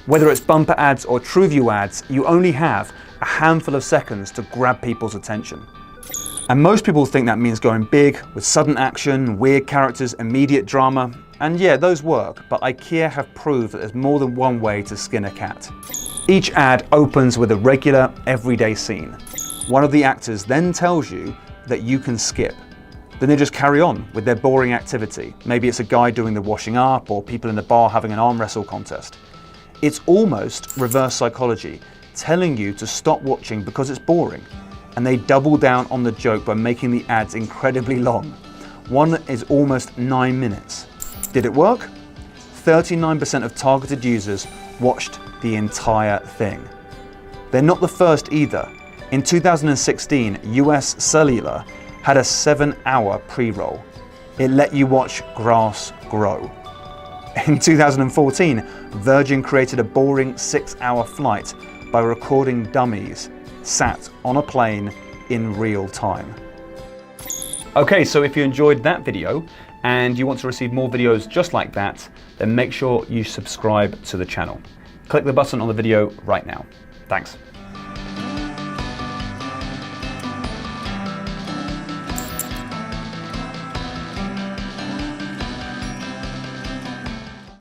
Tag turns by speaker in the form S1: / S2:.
S1: Whether it's bumper ads or TrueView ads, you only have a handful of seconds to grab people's attention. And most people think that means going big with sudden action, weird characters, immediate drama. And yeah, those work, but Ikea have proved that there's more than one way to skin a cat. Each ad opens with a regular, everyday scene. One of the actors then tells you that you can skip. Then they just carry on with their boring activity. Maybe it's a guy doing the washing up or people in the bar having an arm wrestle contest. It's almost reverse psychology, telling you to stop watching because it's boring. And they double down on the joke by making the ads incredibly long. One is almost 9 minutes. Did it work? 39% of targeted users watched the entire thing. They're not the first either. In 2016, US Cellular had a 7-hour pre-roll. It let you watch grass grow. In 2014, Virgin created a boring 6-hour flight by recording dummies sat on a plane in real time. Okay, so if you enjoyed that video and you want to receive more videos just like that, then make sure you subscribe to the channel. Click the button on the video right now. Thanks.